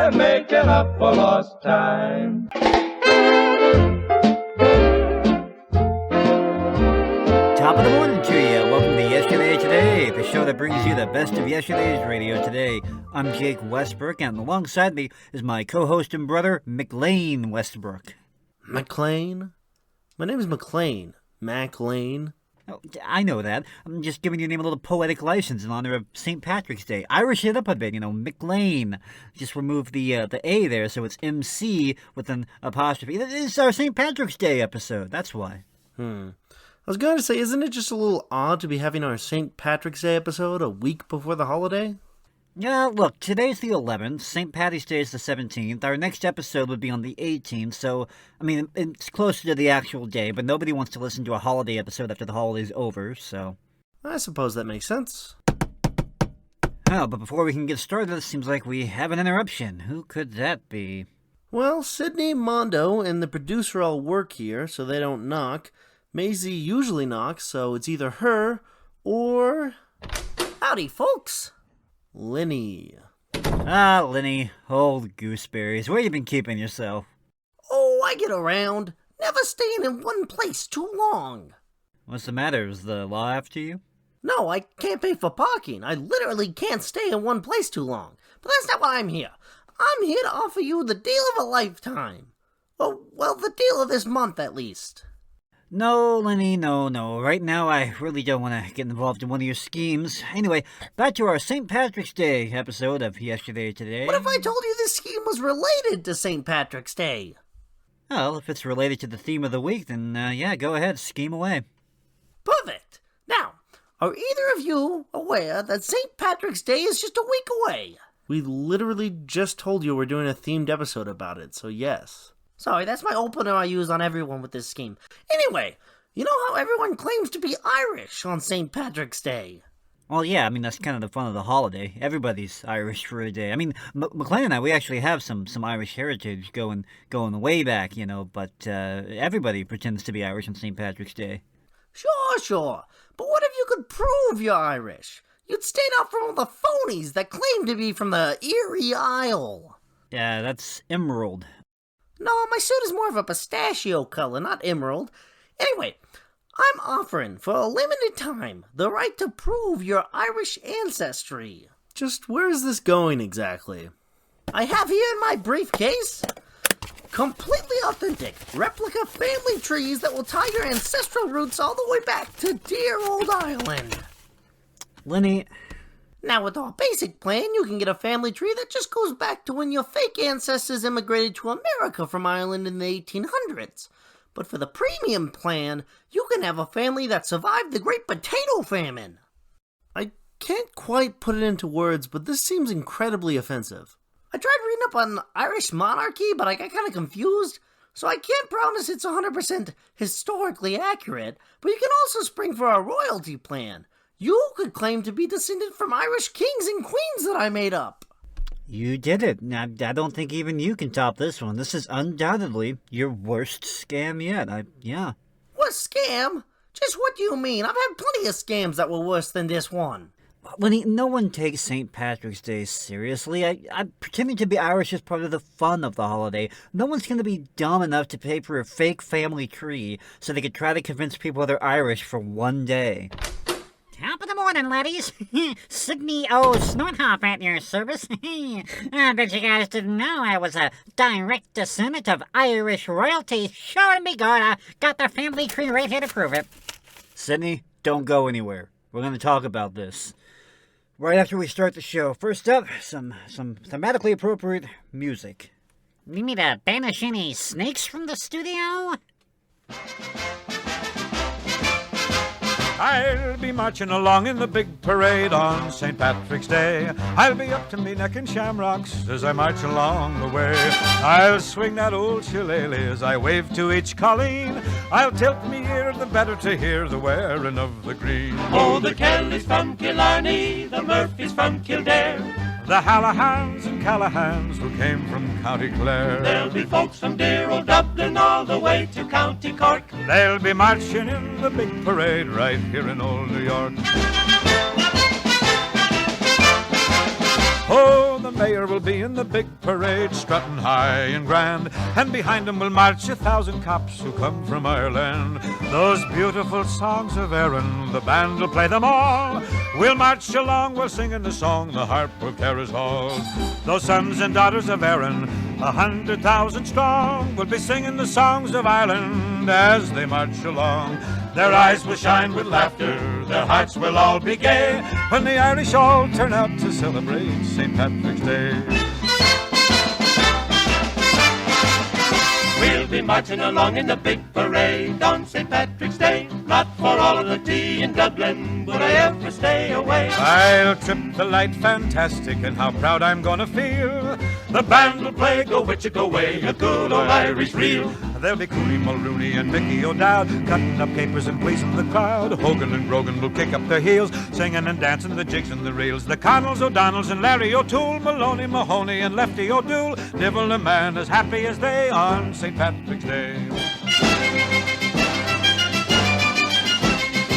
I'm making up for lost time. Top of the morning to you. Welcome to Yesterday Today, the show that brings you the best of yesterday's radio today. I'm Jake Westbrook, and alongside me is my co-host and brother, McLean Westbrook. McLean? My name is McLean. McLean. Oh, I know that. I'm just giving your name a little poetic license in honor of St. Patrick's Day. Irish it up a bit, McLean. Just remove the A there, so it's MC with an apostrophe. This is our St. Patrick's Day episode. That's why. I was going to say, isn't it just a little odd to be having our St. Patrick's Day episode a week before the holiday? Yeah, look, today's the 11th, St. Patty's Day is the 17th, our next episode would be on the 18th, so, it's closer to the actual day, but nobody wants to listen to a holiday episode after the holiday's over, so... I suppose that makes sense. Oh, but before we can get started, it seems like we have an interruption. Who could that be? Well, Sydney, Mondo, and the producer all work here, so they don't knock. Maisie usually knocks, so it's either her, or... Howdy, folks! Lenny. Ah, Lenny, old gooseberries, where you been keeping yourself? Oh, I get around. Never staying in one place too long. What's the matter? Is the law after you? No, I can't pay for parking. I literally can't stay in one place too long. But that's not why I'm here. I'm here to offer you the deal of a lifetime. Oh, well, the deal of this month, at least. No, Lenny, no. Right now, I really don't want to get involved in one of your schemes. Anyway, back to our St. Patrick's Day episode of Yesterday Today. What if I told you this scheme was related to St. Patrick's Day? Well, if it's related to the theme of the week, then, yeah, go ahead, scheme away. Perfect. Now, are either of you aware that St. Patrick's Day is just a week away? We literally just told you we're doing a themed episode about it, so yes. Sorry, that's my opener I use on everyone with this scheme. Anyway, you know how everyone claims to be Irish on St. Patrick's Day? Well, yeah, that's kind of the fun of the holiday. Everybody's Irish for a day. McLean and I, we actually have some Irish heritage going way back, but everybody pretends to be Irish on St. Patrick's Day. Sure. But what if you could prove you're Irish? You'd stand out from all the phonies that claim to be from the Erie Isle. Yeah, that's emerald. No, my suit is more of a pistachio color, not emerald. Anyway, I'm offering, for a limited time, the right to prove your Irish ancestry. Just where is this going exactly? I have here in my briefcase completely authentic replica family trees that will tie your ancestral roots all the way back to dear old Ireland. Lenny... Now, with our basic plan, you can get a family tree that just goes back to when your fake ancestors immigrated to America from Ireland in the 1800s. But for the premium plan, you can have a family that survived the Great Potato Famine. I can't quite put it into words, but this seems incredibly offensive. I tried reading up on Irish monarchy, but I got kind of confused, so I can't promise it's 100% historically accurate, but you can also spring for a royalty plan. You could claim to be descended from Irish kings and queens that I made up. You did it. I don't think even you can top this one. This is undoubtedly your worst scam yet. Yeah. What scam? Just what do you mean? I've had plenty of scams that were worse than this one. Lenny, no one takes St. Patrick's Day seriously. I pretending to be Irish is part of the fun of the holiday. No one's going to be dumb enough to pay for a fake family tree so they could try to convince people they're Irish for one day. Top of the morning, laddies. Sydney O. Snorthop at your service. I bet you guys didn't know I was a direct descendant of Irish royalty. Sure and be good. I got the family tree right here to prove it. Sydney, don't go anywhere. We're going to talk about this right after we start the show. First up, some thematically appropriate music. You mean to banish any snakes from the studio? I'll be marching along in the big parade on St. Patrick's Day. I'll be up to me neck in shamrocks as I march along the way. I'll swing that old shillelagh as I wave to each colleen. I'll tilt me ear the better to hear the wearing of the green. Oh, the Kellys from Killarney, the Murphys from Kildare, The Hallahans and Callahans who came from County Clare. there'll be folks from dear old Dublin all the way to County Cork. They'll be marching in the big parade right here in old New York. Oh, the mayor will be in the big parade, strutting high and grand, and behind him will march 1,000 cops who come from Ireland. Those beautiful songs of Erin, the band will play them all. We'll march along, we'll sing in the song, the harp will carry us all. Those sons and daughters of Erin, 100,000 strong, will be singing the songs of Ireland as they march along. Their eyes will shine with laughter, their hearts will all be gay, when the Irish all turn out to celebrate St. Patrick's Day. We'll be marching along in the big parade on St. Patrick's Day. Not for all of the tea in Dublin would I ever stay away. I'll trip the light fantastic, and how proud I'm gonna feel. The band will play Go Witcher Go Way, a good old Irish reel. There'll be Cooney Mulrooney and Mickey O'Dowd cutting up capers and pleasing the crowd. Hogan and Brogan will kick up their heels, singing and dancing the jigs and the reels. The Connells, O'Donnells and Larry O'Toole, Maloney, Mahoney and Lefty O'Doul, divil a man as happy as they on St. Patrick's Day.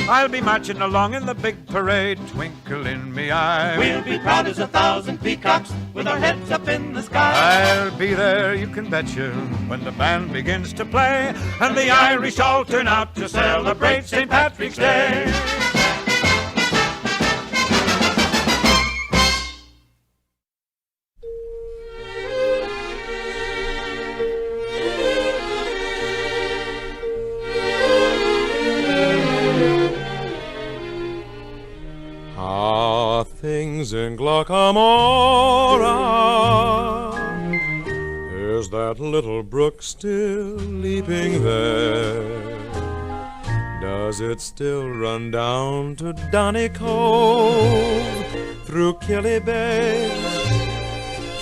I'll be marching along in the big parade, twinkle in me eye. We'll be proud as 1,000 peacocks with our heads up in the sky. I'll be there, you can betcha, when the band begins to play, and the Irish all turn out to celebrate St. Patrick's Day. Things in Glockamora. Is that little brook still leaping there? Does it still run down to Donegal through Killybegs,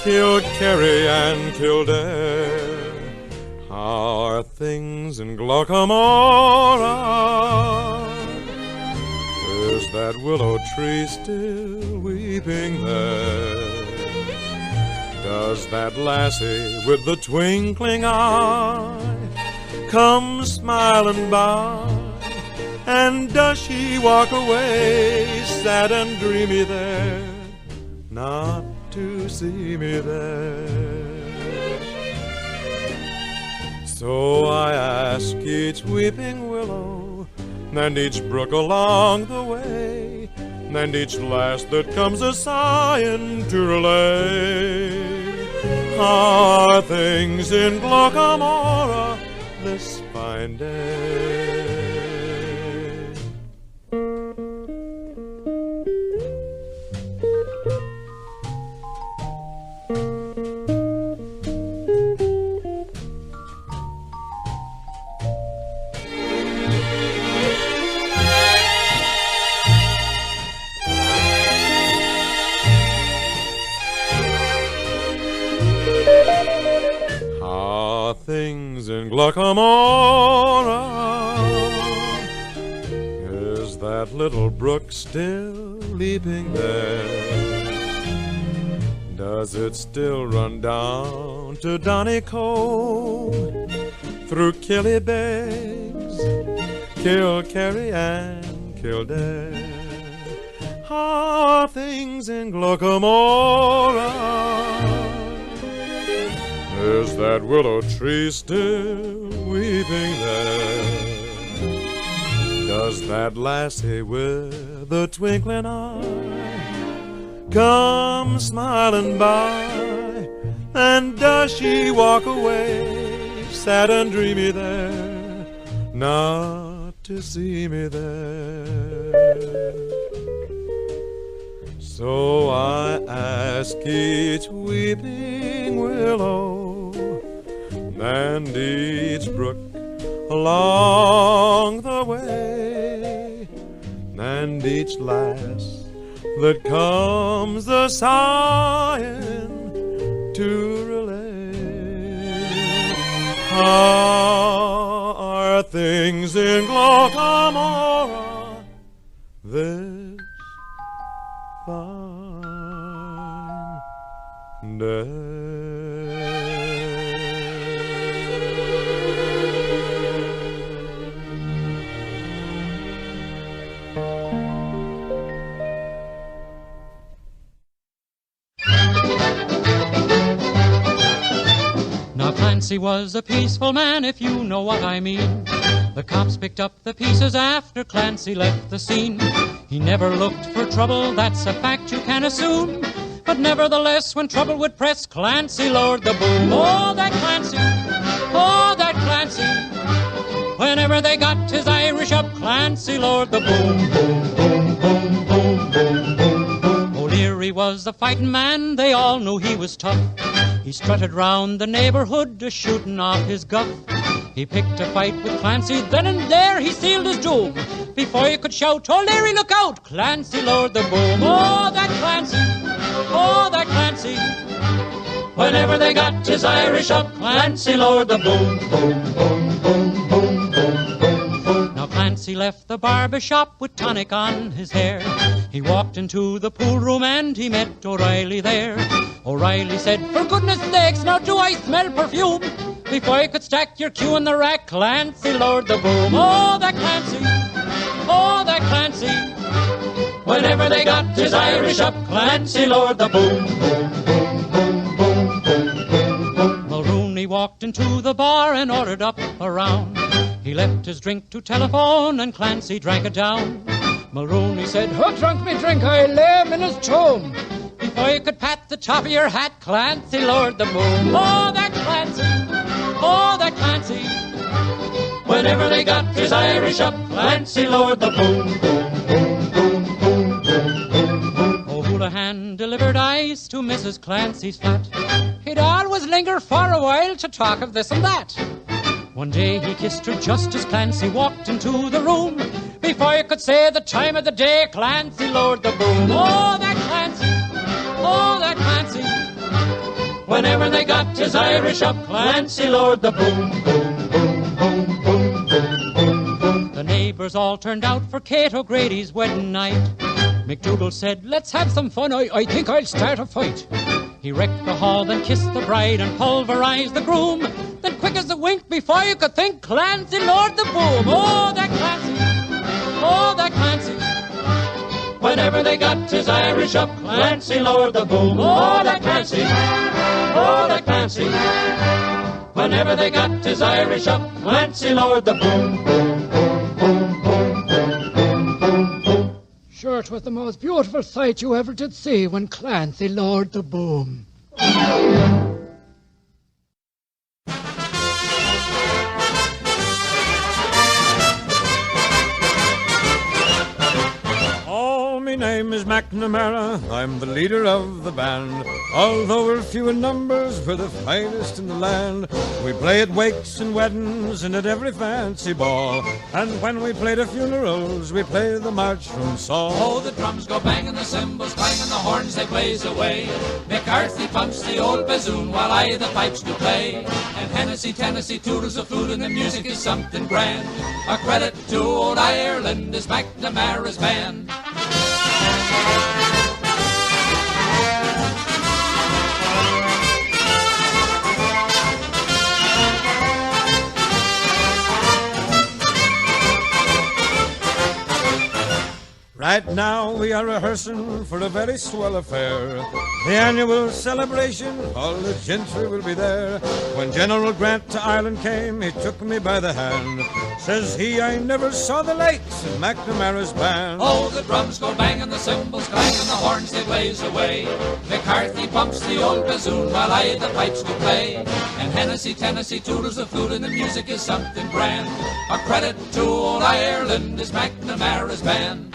Kilkerry and Kildare? How are things in Glockamora? Is that willow tree still weeping there? Does that lassie with the twinkling eye come smiling by? And does she walk away sad and dreamy there, not to see me there? So I ask each weeping willow and each brook along the way, and each lass that comes a-sighing to relay, how are things in Glockamora this fine day? Things in Glockamora. Is that little brook still leaping there? Does it still run down to Donegal through Killybegs, Kilkerry and Kildare? How are things in Glockamora? Is that willow tree still weeping there? Does that lassie with the twinkling eye come smiling by? And does she walk away sad and dreamy there, not to see me there? So I ask each weeping willow and each brook along the way, and each lass that comes a-sighing to relay, how are things in Glockamora this fine day? Clancy was a peaceful man, if you know what I mean. The cops picked up the pieces after Clancy left the scene. He never looked for trouble, that's a fact you can assume. But nevertheless, when trouble would press, Clancy lowered the boom. Oh, that Clancy! Oh, that Clancy! Whenever they got his Irish up, Clancy lowered the boom. Boom, boom, boom, boom, boom, boom, boom. O'Leary was a fighting man, they all knew he was tough. He strutted round the neighborhood, shooting off his guff. He picked a fight with Clancy, then and there he sealed his doom. Before you could shout, "O'Leary, look out!" Clancy lowered the boom. Oh, that Clancy! Oh, that Clancy! Whenever they got his Irish up, Clancy lowered the boom. Boom, boom, boom, boom, boom, boom, boom. Now Clancy left the barber shop with tonic on his hair. He walked into the pool room and he met O'Reilly there. O'Reilly said, "For goodness sakes, now do I smell perfume?" Before you could stack your cue in the rack, Clancy lowered the boom. Oh, that Clancy! Oh, that Clancy! Whenever they got his Irish up, Clancy lowered the boom. Boom, boom, boom, boom, boom, boom, boom. Mulrooney walked into the bar and ordered up a round. He left his drink to telephone and Clancy drank it down. Mulrooney said, "Who drunk me drink? I lay him in his tomb." Before you could pat the top of your hat, Clancy lowered the boom. Oh, that Clancy! Oh, that Clancy! Whenever they got his Irish up, Clancy lowered the boom. Boom, boom, boom, boom, boom, boom, boom. O'Houlihan delivered ice to Mrs. Clancy's flat. He'd always linger for a while to talk of this and that. One day he kissed her just as Clancy walked into the room. Before you could say the time of the day, Clancy lowered the boom. Oh, that Clancy! Oh, that Clancy! Whenever they got his Irish up, Clancy lowered the boom. Boom, boom, boom, boom, boom, boom, boom. The neighbors all turned out for Kate O'Grady's wedding night. McDougal said, "Let's have some fun, I think I'll start a fight." He wrecked the hall, then kissed the bride and pulverized the groom. Then quick as a wink, before you could think, Clancy lowered the boom. Oh, that Clancy! Oh, that Clancy! Whenever they got his Irish up, Clancy lowered the boom. Oh, that Clancy! Oh, that Clancy! Whenever they got his Irish up, Clancy lowered the boom. Boom, boom, boom, boom, boom, boom, boom, boom. Sure, 'twas the most beautiful sight you ever did see when Clancy lowered the boom. My name is McNamara, I'm the leader of the band. Although we're few in numbers, we're the finest in the land. We play at wakes and weddings and at every fancy ball. And when we play at funerals, we play the march from Saul. Oh, the drums go banging, the cymbals clanging, the horns they blaze away. McCarthy pumps the old bassoon while I the pipes do play. And Hennessy, Tennessee tootles the flute and the music is something grand. A credit to old Ireland is McNamara's band. Right now we are rehearsing for a very swell affair. The annual celebration, all the gentry will be there. When General Grant to Ireland came, he took me by the hand. Says he, I never saw the likes in McNamara's band. Oh, the drums go banging, the cymbals clanging, the horns they blaze away. McCarthy pumps the old bassoon while I the pipes do play. And Hennessy, Tennessee tootles the flute and the music is something grand. A credit to old Ireland is McNamara's band.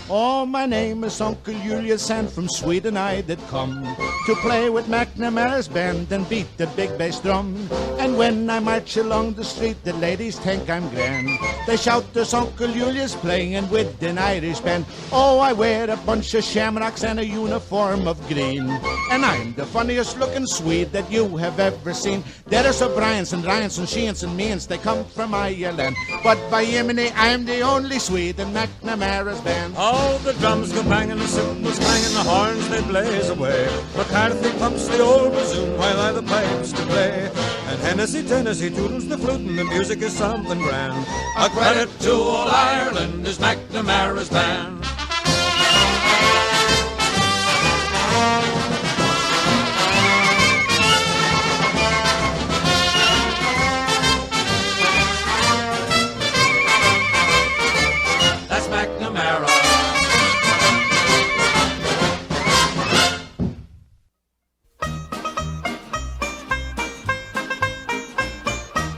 Oh, my name is Uncle Julius, and from Sweden I did come to play with McNamara's band and beat the big bass drum. And when I march along the street, the ladies think I'm grand. They shout, "There's Uncle Julius playing with an Irish band." Oh, I wear a bunch of shamrocks and a uniform of green, and I'm the funniest looking Swede that you have ever seen. There are some Bryans and Ryans and Sheeans and Means, they come from Ireland, but by Yemeni I'm the only Swede in McNamara's band. All the drums go banging, the cymbals clanging, the horns they blaze away. McCarthy pumps the old bassoon while I the pipes to play. And Tennessee, Tennessee, toodles the flute and the music is something grand. A credit to old Ireland is McNamara's band. That's McNamara.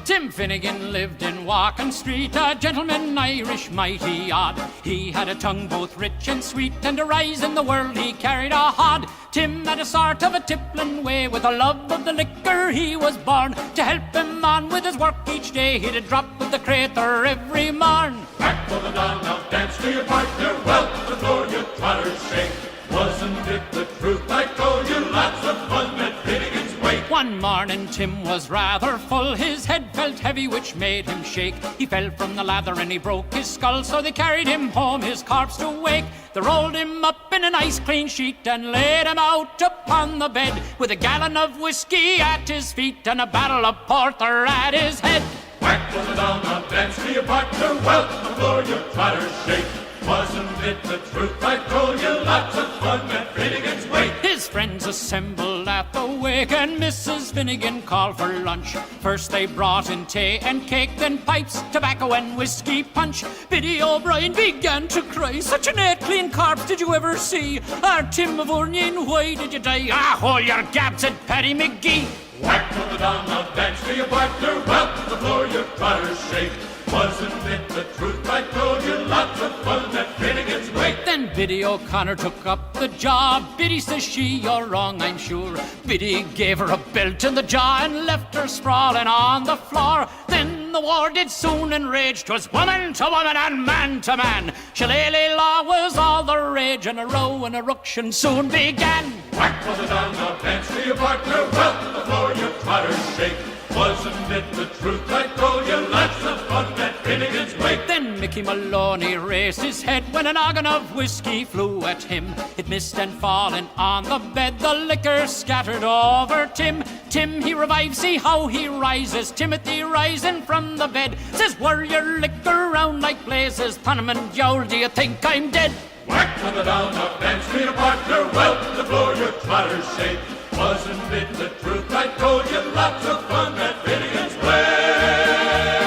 Tim Finnegan lived in Walken Street, a gentleman Irish mighty odd. He had a tongue both rich and sweet, and to rise in the world he carried a hod. Tim had a sort of a tippling way, with a love of the liquor he was born. To help him on with his work each day, he'd a drop with the crater every morn. Back for the dawn, now dance to your partner, well, the floor your trotters shake. Wasn't it the truth I told you? Lots of fun at Finnegan's Wake. One morning Tim was rather full, his head felt heavy which made him shake. He fell from the ladder and he broke his skull, so they carried him home, his corpse to wake. They rolled him up in a nice clean sheet and laid him out upon the bed, with a gallon of whiskey at his feet and a barrel of porter at his head. Whack for the dawn, now dance to your partner, well, the floor your trotters shake. Wasn't it the truth I told you? Lots of fun at Finnegan's Wake. His friends assembled at the wake, and Mrs. Finnegan called for lunch. First they brought in tea and cake, then pipes, tobacco and whiskey punch. Biddy O'Brien began to cry, such an eight clean corpse did you ever see? Our Tim of Onion, why did you die? Ah, hold your gab, said Paddy McGee. Whack for the dawn, now dance to your partner, well, the floor your trotters shake. Wasn't it the truth I told you? Lots of fun at Finnegan's Wake. Then Biddy O'Connor took up the job. Biddy says she, you're wrong, I'm sure. Biddy gave her a belt in the jaw and left her sprawling on the floor. Then the war did soon enrage. 'Twas woman to woman and man to man. Shillelagh law was all the rage, and a row and a ruction soon began. Whack for the dawn, now dance to your partner, well, the floor your trotters shake. Wasn't it the truth I told you? Lots of fun at Finnegan's Wake. Then Mickey Maloney raised his head when a noggin of whiskey flew at him. It missed and falling on the bed, the liquor scattered over Tim. Tim, he revives, see how he rises. Timothy rising from the bed says, whirl your liquor round like blazes. Panam and Yowl, do you think I'm dead? Whack for the dawn, now dance to your partner, well, the floor your trotters shake. Wasn't it the truth I told you? Lots of fun at Finnegan's Wake.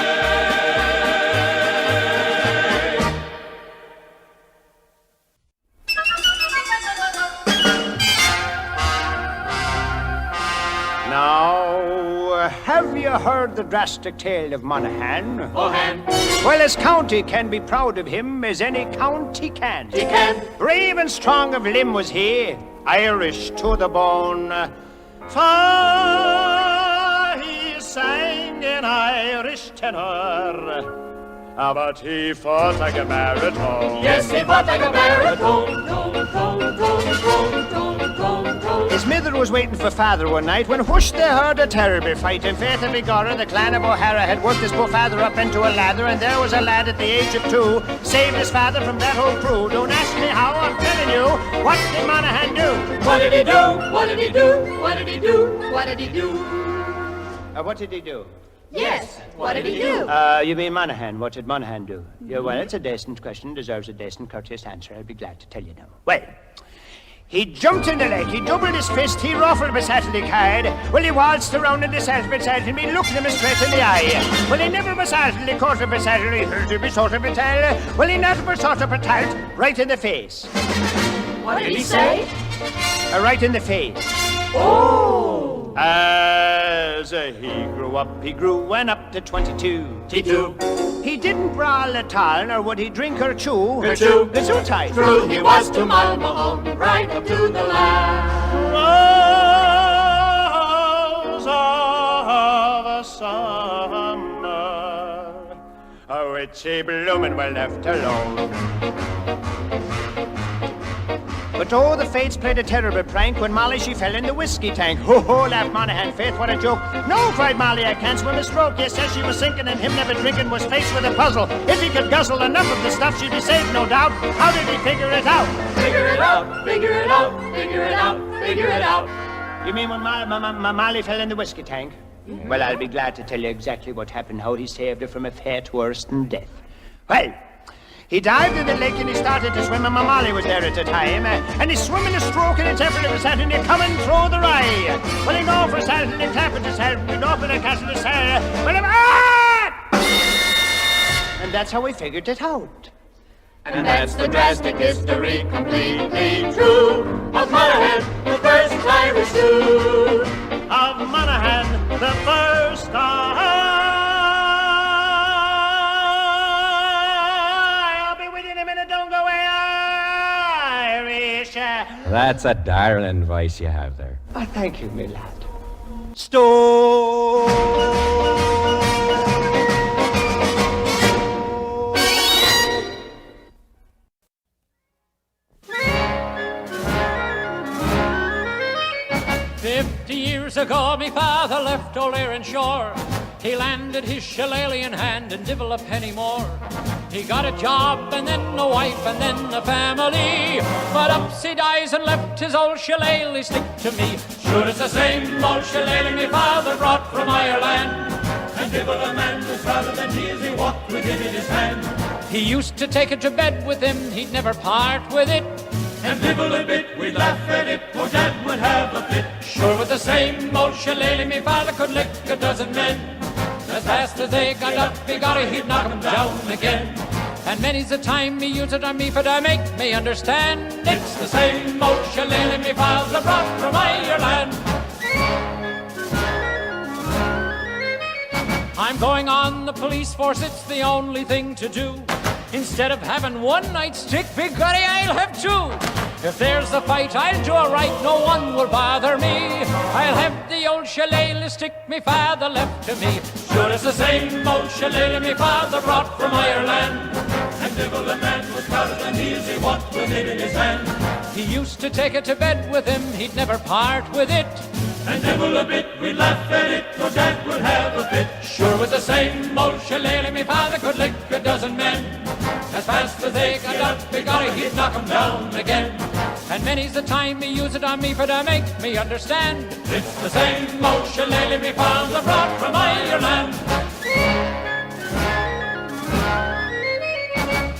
Now, have you heard the drastic tale of Monaghan? Mohan, Well, his county can be proud of him as any county can. he can. Brave and strong of limb was he, Irish to the bone. For he sang in Irish tenor, but he fought like a baritone. Yes, he fought like a baritone. His mither was waiting for father one night when whoosh they heard a terrible fight. In faith and begorra, the clan of O'Hara had worked his poor father up into a lather, and there was a lad at the age of 2 saved his father from that whole crew. Don't ask me how, I'm telling you. What did Monaghan do? What did he do? What did he do? What did he do? What did he do? What did he do? Yes, what did he do? You mean Monaghan. What did Monaghan do? Yeah, well, it's a decent question, deserves a decent, courteous answer. I'll be glad to tell you now. Well, he jumped in the lake, he doubled his fist, he ruffled beside the card. Well, he waltzed around in the sand beside him, he looked him straight in the eye. Well, he never beside the quarter beside him, he heard him sort of a tell. Well, he never sort of a talt right in the face. What did he say? Right in the face. Oh! As he grew up, he grew and up to 22. He didn't brawl at all, nor would he drink or chew. The tight. True, he was to Malmahon, right up to the last. Rose of a summer, which he bloomin' well left alone. But oh, the fates played a terrible prank when Molly, she fell in the whiskey tank. Ho ho, laughed Monaghan, faith, what a joke. No, cried Molly, I can't swim a stroke. Yes, says she was sinking and him never drinking, was faced with a puzzle. If he could guzzle enough of the stuff, she'd be saved, no doubt. How did he figure it out? Figure it out, figure it out, figure it out, figure it out. You mean when Molly fell in the whiskey tank? Well, I'll be glad to tell you exactly what happened, how he saved her from a fate worse than death. Well, he dived in the lake and he started to swim, and my Molly was there at the time. And he's swimming a stroke and it's every little sat and he come and throw the rye. Well, he go for a salt and he clap at himself, and he go up in a castle to sell. Well, and that's how we figured it out. And that's the drastic history, completely true, of Monaghan, the first Irish stew. Of Monaghan, the first I'll be with you in a minute, don't go away, Irish. That's a darling voice you have there. Oh, thank you, me lad. Stone. 50 years ago, me father left old Erin Shore. He landed his shillelagh in hand and divil a penny more. He got a job and then a wife and then a family. But ups he dies and left his old shillelagh stick to me. Sure, it's the same old shillelagh me father brought from Ireland. And divil a man was prouder than he as he walked with it in his hand. He used to take it to bed with him, he'd never part with it. And nibble a bit, we'd laugh at it, poor Dad would have a fit. Sure, with the same old shillelagh, me father could lick a dozen men. As fast as they got up, he'd knock 'em down again. And many's the time he used it on me, for to make me understand. It's the same old shillelagh me father brought from Ireland. I'm going on the police force, it's the only thing to do. Instead of having one night stick, big Gutty, I'll have two. If there's a fight, I'll do it right, no one will bother me. I'll have the old shillelagh stick me father left to me. Sure, it's the same old shillelagh me father brought from Ireland. And divil a man was prouder than he as he walked with it in his hand. He used to take it to bed with him, he'd never part with it. And nibble a bit, we'd laugh at it, or Dad would have a fit. Sure, with the same old shillelagh, me father could lick a dozen men. As fast as they got up, he'd knock 'em down again. And many's the time he used it on me, for to make me understand. It's the same old shillelagh me father brought from Ireland.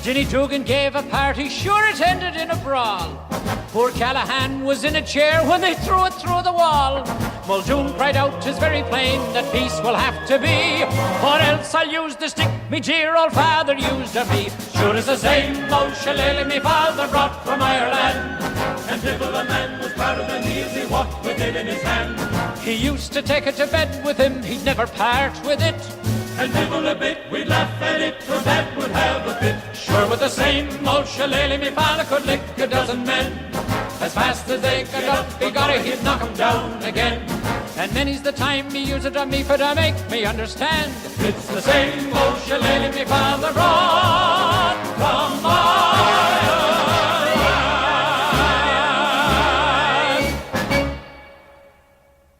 Ginny Dugan gave a party, sure it ended in a brawl. Poor Callahan was in a chair when they threw it through the wall. Muldoon cried out, 'tis very plain that peace will have to be, or else I'll use the stick me dear old father used of me. Sure, it's the same old shillelagh me father brought from Ireland. And divil a man was prouder than he as he walked with it in his hand. He used to take it to bed with him, he'd never part with it. And nibble a bit, we'd laugh at it, or Dad would have a fit. Sure, with the same old shillelagh, me father could lick a dozen men. As fast as they got up, he'd knock 'em down again. And many's the time he used it on me, for to make me understand. It's the same old shillelagh me father brought from Ireland.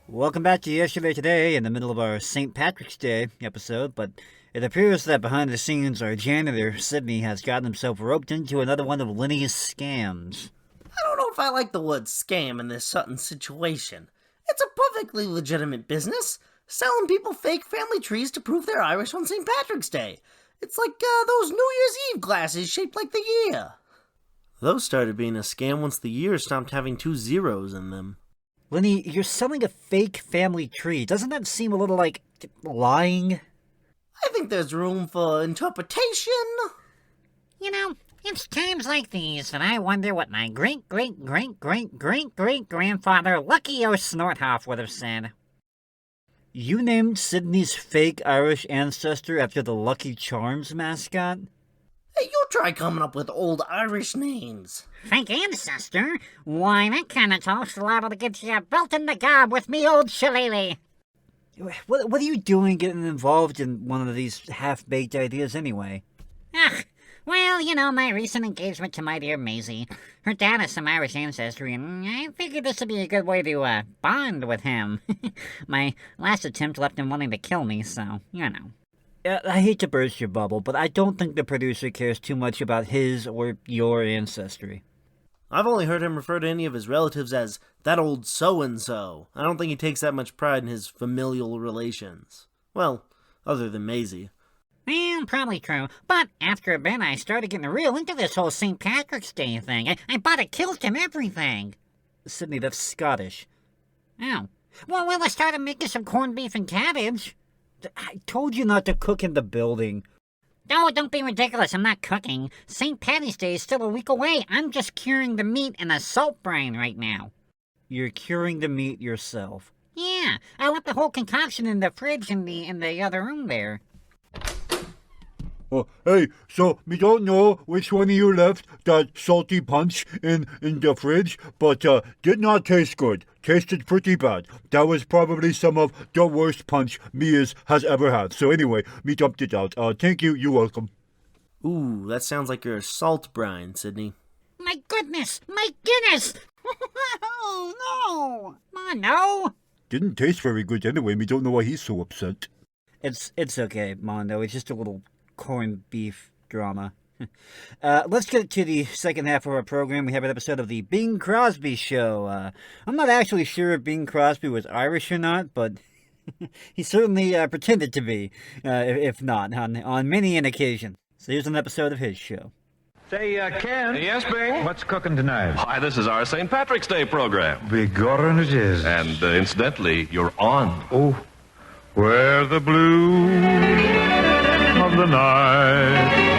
Welcome back to Yesterday Today in the middle of our St. Patrick's Day episode, but it appears that behind the scenes our janitor, Sydney, has gotten himself roped into another one of Lenny's scams. I don't know if I like the word scam in this Sutton situation. It's a perfectly legitimate business, selling people fake family trees to prove they're Irish on St. Patrick's Day. It's like those New Year's Eve glasses shaped like the year. Those started being a scam once the year stopped having 2 zeros in them. Lenny, you're selling a fake family tree. Doesn't that seem a little like lying? I think there's room for interpretation. You know, it's times like these that I wonder what my great-great-great-great-great-great-grandfather Lucky O'Snorthoff would have said. You named Sydney's fake Irish ancestor after the Lucky Charms mascot? Hey, you try coming up with old Irish names. Fake ancestor? Why, that kind of talk's liable to get you belt in the gob with me old shillelagh. What are you doing getting involved in one of these half-baked ideas anyway? Ugh, well, you know, my recent engagement to my dear Maisie. Her dad has some Irish ancestry, and I figured this would be a good way to, bond with him. My last attempt left him wanting to kill me, so, you know. I hate to burst your bubble, but I don't think the producer cares too much about his or your ancestry. I've only heard him refer to any of his relatives as that old so-and-so. I don't think he takes that much pride in his familial relations. Well, other than Maisie. Well, probably true. But after a bit, I started getting real into this whole St. Patrick's Day thing. I bought a kilt and everything. Sydney, that's Scottish. Oh. Well, I started making some corned beef and cabbage. I told you not to cook in the building. No, don't be ridiculous. I'm not cooking. St. Patty's Day is still a week away. I'm just curing the meat in a salt brine right now. You're curing the meat yourself. Yeah, I left the whole concoction in the fridge in the other room there. Hey, so we don't know which one of you left that salty punch in the fridge, but did not taste good. Tasted pretty bad. That was probably some of the worst punch me has ever had. So anyway, me dumped it out. Thank you. You're welcome. Ooh, that sounds like your salt brine, Sydney. My goodness! My Guinness! Oh, no! Come on, no! Didn't taste very good anyway. We don't know why he's so upset. It's okay, Mondo. It's just a little corned beef drama. Let's get to the second half of our program. We have an episode of the Bing Crosby Show. I'm not actually sure if Bing Crosby was Irish or not, but he certainly pretended to be, if not, on many an occasion. So here's an episode of his show. Say, Ken. Yes, Bing? What's cooking tonight? Hi, this is our St. Patrick's Day program. Begorrah it is. And incidentally, you're on. Oh, where the blue of the night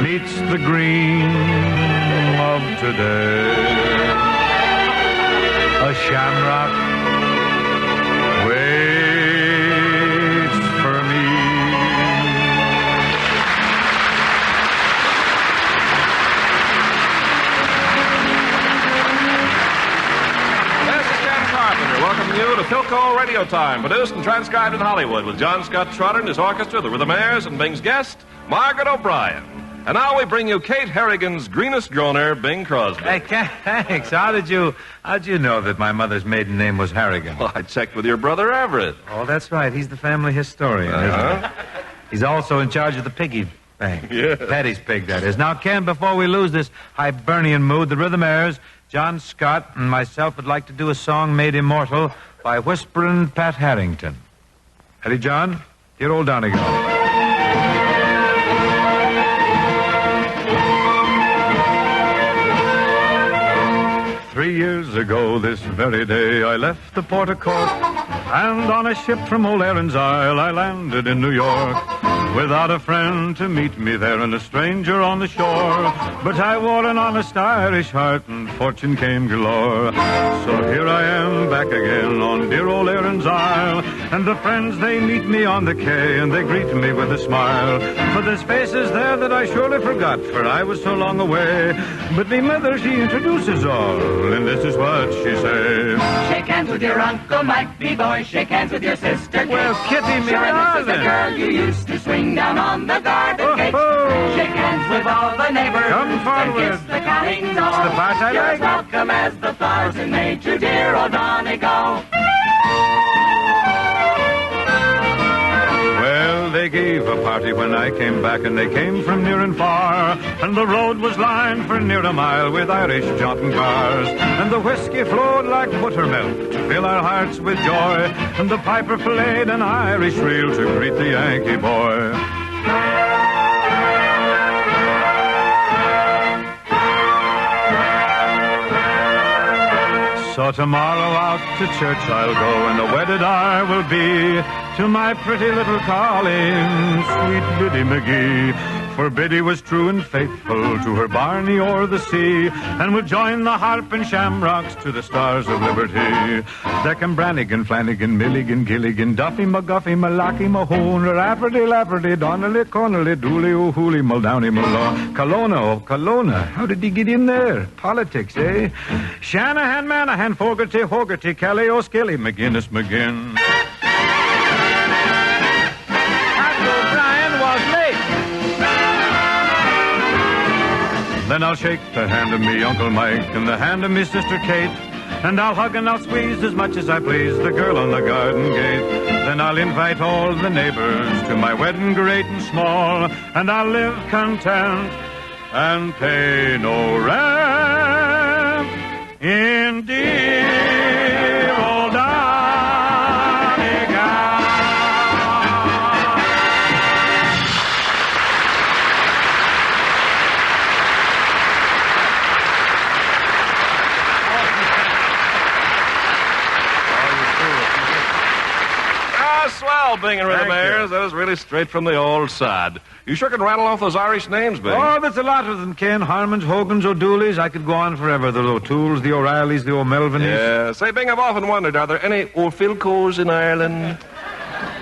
meets the green of today. A shamrock waits for me. Welcoming you to Philco Radio Time, produced and transcribed in Hollywood with John Scott Trotter and his orchestra, the Rhythmaires, and Bing's guest, Margaret O'Brien. And now we bring you Kate Harrigan's greenest groaner, Bing Crosby. Hey, thanks. How'd you know that my mother's maiden name was Harrigan? Well, I checked with your brother Everett. Oh, that's right. He's the family historian, isn't he? He's also in charge of the piggy bank. Yeah. Patty's pig, that is. Now, Ken, before we lose this Hibernian mood, the Rhythmaires, John Scott, and myself would like to do a song made immortal by Whisperin' Pat Harrington. Eddie John, dear old Donegal. 3 years ago, this very day, I left the Port of Cork, and on a ship from Old Erin's Isle, I landed in New York. Without a friend to meet me there and a stranger on the shore, but I wore an honest Irish heart and fortune came galore. So here I am back again on dear Old Erin's Isle, and the friends they meet me on the quay and they greet me with a smile. For there's faces there that I surely forgot, for I was so long away. But me mother she introduces all, and this is what she says. Shake hands with your Uncle Mike, boy. Shake hands with your sister Kate. Well, Kitty, me sure, this is the darling. girl you used to swing down on the garden gate. Shake hands with all the neighbors. Come forward. And kiss the counting door. It's the part I You're like. as welcome as the flowers in May to dear old Donegal. Well, they gave a party when I came back, and they came from near and far, and the road was lined for near a mile with Irish jaunting cars, and the whiskey flowed like buttermilk to fill our hearts with joy, and the piper played an Irish reel to greet the Yankee boy. So tomorrow out to church I'll go, and the wedded I will be to my pretty little Colleen, sweet Biddy McGee. For Biddy was true and faithful to her Barney o'er the sea, and would join the harp and shamrocks to the stars of liberty. Deckham, Brannigan, Flanagan, Milligan, Gilligan, Duffy, McGuffey, Malachi, Mahone, Rafferty, Lafferty, Donnelly, Connolly, Dooley, O'Hooley, Muldowney, Mullow, Kelowna, oh, Kelowna. How did he get in there? Politics, eh? Shanahan, Manahan, Fogarty, Hogarty, Kelly, O'Skilly, McGinnis, McGinn. Then I'll shake the hand of me Uncle Mike and the hand of me Sister Kate, and I'll hug and I'll squeeze as much as I please the girl on the garden gate. Then I'll invite all the neighbors to my wedding, great and small, and I'll live content and pay no rent in dear old Donegal. Swell being in Rhythm Airs. That is really straight from the old sod. You sure can rattle off those Irish names, Bing. Oh, there's a lot of them, Ken. Harmons, Hogans, O'Dooleys. I could go on forever. The O'Tooles, the O'Reillys, the O'Melvins. Yeah. Say, Bing, I've often wondered, are there any O'Philcos in Ireland?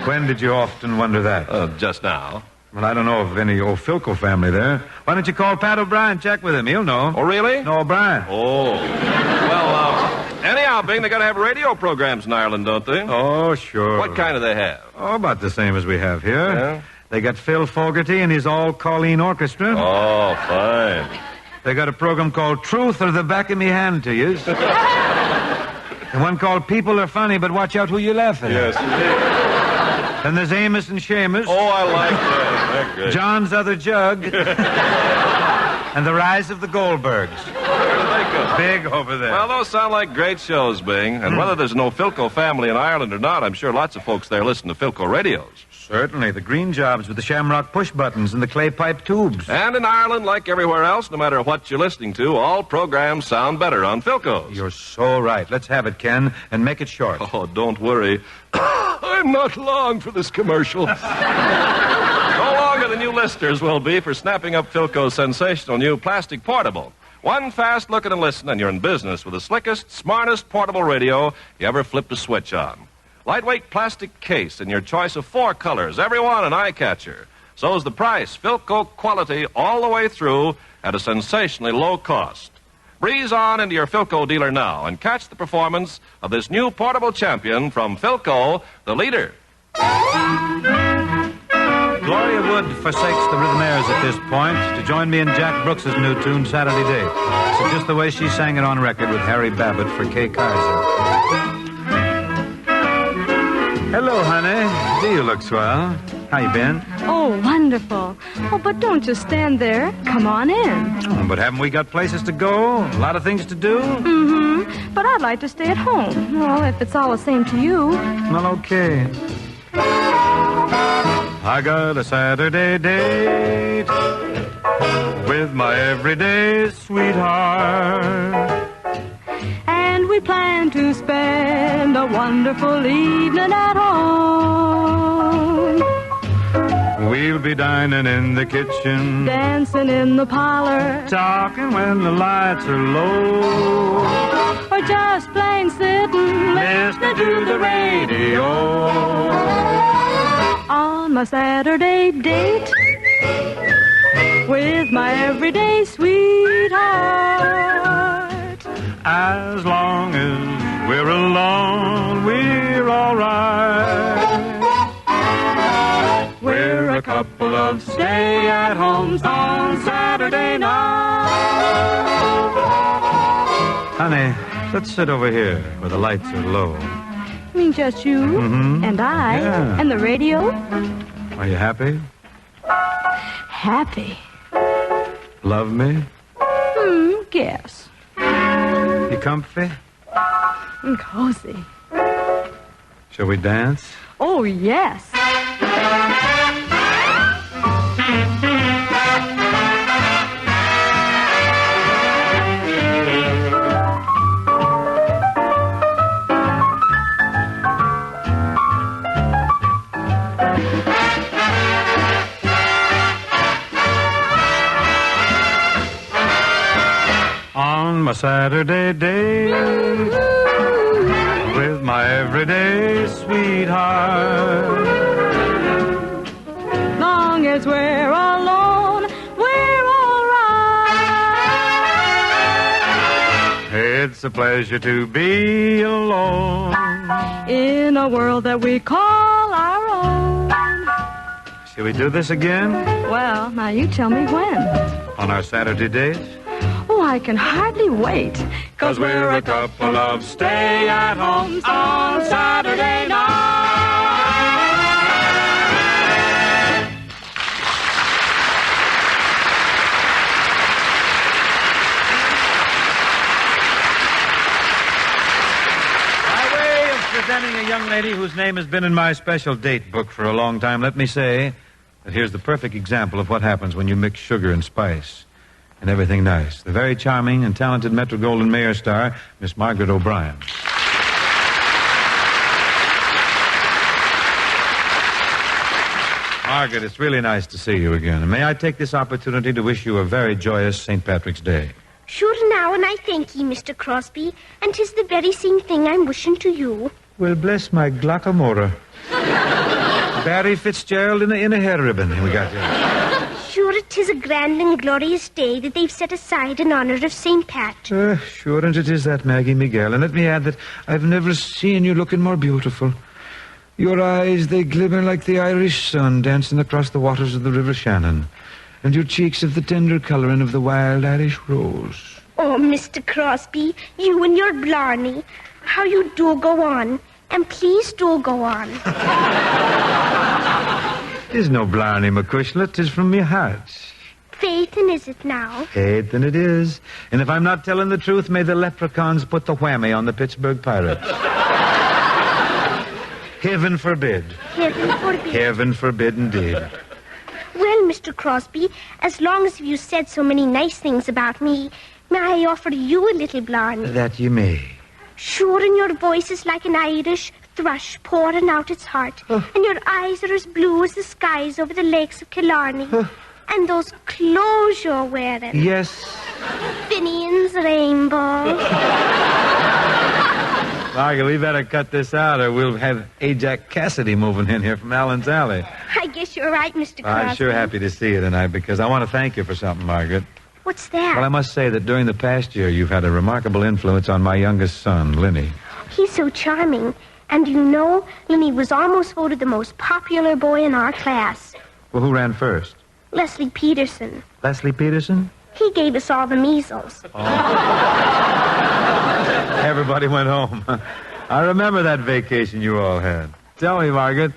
When did you often wonder that? Just now. Well, I don't know of any O'Philco family there. Why don't you call Pat O'Brien? Check with him. He'll know. Oh, really? No, O'Brien. Oh. Well, anyhow, Bing, they got to have radio programs in Ireland, don't they? Oh, sure. What kind do they have? Oh, about the same as we have here. Yeah? They got Phil Fogarty and his all-Colleen Orchestra. Oh, fine. They got a program called Truth or the Back of Me Hand to use. And one called People Are Funny, but watch out who you laugh at. Yes, indeed. Then there's Amos and Seamus. Oh, I like that. They're good. John's Other Jug. And the Rise of the Goldbergs. Where do they go? Big over there. Well, those sound like great shows, Bing. And whether there's no Philco family in Ireland or not, I'm sure lots of folks there listen to Philco radios. Certainly. The green jobs with the shamrock push buttons and the clay pipe tubes. And in Ireland, like everywhere else, no matter what you're listening to, all programs sound better on Philcos. You're so right. Let's have it, Ken, and make it short. Oh, don't worry. I'm not long for this commercial. No longer than you listeners will be for snapping up Philco's sensational new plastic portable. One fast look at and listen, and you're in business with the slickest, smartest portable radio you ever flipped a switch on. Lightweight plastic case in your choice of 4 colors, every one an eye-catcher. So's the price, Philco quality all the way through at a sensationally low cost. Breeze on into your Philco dealer now and catch the performance of this new portable champion from Philco, the leader. Gloria Wood forsakes the Rhythm Airs at this point to join me in Jack Brooks' new tune, Saturday Date. It's just the way she sang it on record with Harry Babbitt for Kay Kaiser. Hello, honey. Do you look swell? How you been? Oh, wonderful. Oh, but don't just stand there. Come on in. Oh, but haven't we got places to go? A lot of things to do? Mm-hmm. But I'd like to stay at home. Well, if it's all the same to you. Well, okay. I got a Saturday date with my everyday sweetheart. And we plan to spend a wonderful evening at home. We'll be dining in the kitchen, dancing in the parlor, talking when the lights are low, or just plain sitting, listening to the radio. On my Saturday date with my everyday sweetheart. As long as we're alone, we're all right. We're a couple of stay-at-homes on Saturday night. Honey, let's sit over here where the lights are low. You mean just you and I and the radio? Are you happy? Happy? Love me? Guess. You comfy? Cozy. Shall we dance? Oh, yes. On my Saturday date with my everyday sweetheart. Long as we're alone, we're all right. It's a pleasure to be alone in a world that we call our own. Shall we do this again? Well, now you tell me when. On our Saturday date? Oh, I can hardly wait. 'Cause we're a couple of stay-at-homes on Saturday night. lady whose name has been in my special date book for a long time, let me say that here's the perfect example of what happens when you mix sugar and spice and everything nice. The very charming and talented Metro-Goldwyn-Mayer star, Miss Margaret O'Brien. Margaret, it's really nice to see you again. And may I take this opportunity to wish you a very joyous St. Patrick's Day? Sure now, and I thank ye, Mr. Crosby, and 'tis the very same thing I'm wishing to you. Well, bless my glockamora. Barry Fitzgerald in a hair ribbon we got here. Sure, 'tis a grand and glorious day that they've set aside in honor of St. Pat. Sure, and it is that, Maggie Miguel. And let me add that I've never seen you looking more beautiful. Your eyes, they glimmer like the Irish sun dancing across the waters of the River Shannon. And your cheeks have the tender colouring of the wild Irish rose. Oh, Mr. Crosby, you and your blarney. How you do go on. And please do go on. Tis no blarney, McCushlet. 'Tis from me heart. Faith, and is it now? Faith, and it is. And if I'm not telling the truth, may the leprechauns put the whammy on the Pittsburgh Pirates. Heaven forbid. Heaven forbid. Heaven forbid indeed. Well, Mr. Crosby, as long as you said so many nice things about me, may I offer you a little blarney? That you may. Sure, and your voice is like an Irish thrush pouring out its heart, and your eyes are as blue as the skies over the lakes of Killarney. And those clothes you're wearing. Yes. Finian's rainbow. Margaret, we better cut this out or we'll have Ajax Cassidy moving in here from Allen's Alley. I guess you're right, Mr. Crosby. I'm sure happy to see you tonight because I want to thank you for something, Margaret. What's that? Well, I must say that during the past year, you've had a remarkable influence on my youngest son, Lenny. He's so charming. And you know, Lenny was almost voted the most popular boy in our class. Well, who ran first? Leslie Peterson. Leslie Peterson? He gave us all the measles. Everybody went home. I remember that vacation you all had. Tell me, Margaret,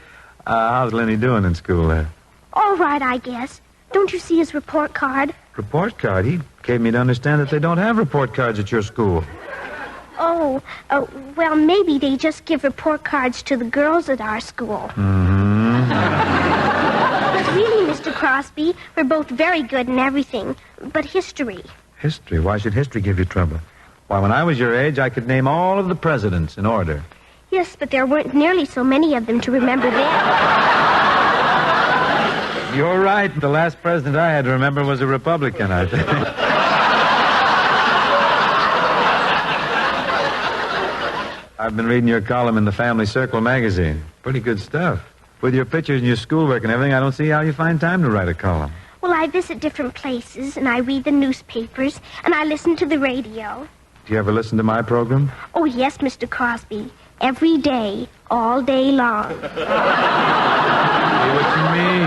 how's Lenny doing in school there? All right, I guess. Don't you see his report card? Report card? He gave me to understand that they don't have report cards at your school. Oh, well, maybe they just give report cards to the girls at our school. Mm-hmm. But really, Mr. Crosby, we're both very good in everything, but history. History? Why should history give you trouble? Why, when I was your age, I could name all of the presidents in order. Yes, but there weren't nearly so many of them to remember then. You're right. The last president I had to remember was a Republican, I think. I've been reading your column in the Family Circle magazine. Pretty good stuff. With your pictures and your schoolwork and everything, I don't see how you find time to write a column. Well, I visit different places, and I read the newspapers, and I listen to the radio. Do you ever listen to my program? Oh, yes, Mr. Crosby. Every day, all day long. See what you mean.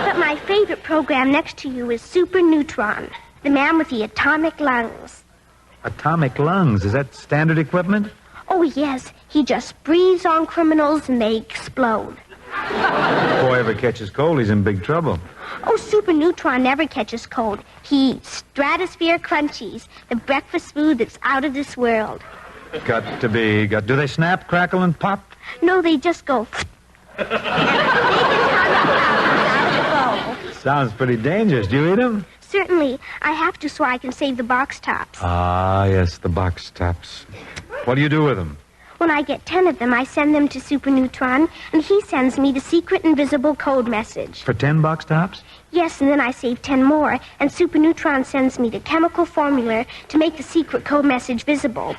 But my favorite program next to you is Super Neutron, the man with the atomic lungs. Atomic lungs? Is that standard equipment? Oh, yes. He just breathes on criminals and they explode. If the boy ever catches cold, he's in big trouble. Oh, Super Neutron never catches cold. He eats Stratosphere Crunchies, the breakfast food that's out of this world. Got to be. Do they snap, crackle, and pop? No, they just go. Sounds pretty dangerous. Do you eat them? Certainly. I have to so I can save the box tops. Ah, yes, the box tops. What do you do with them? When I get 10 of them, I send them to Super Neutron, and he sends me the secret invisible code message. For 10 box tops? Yes, and then I save 10 more, and Super Neutron sends me the chemical formula to make the secret code message visible.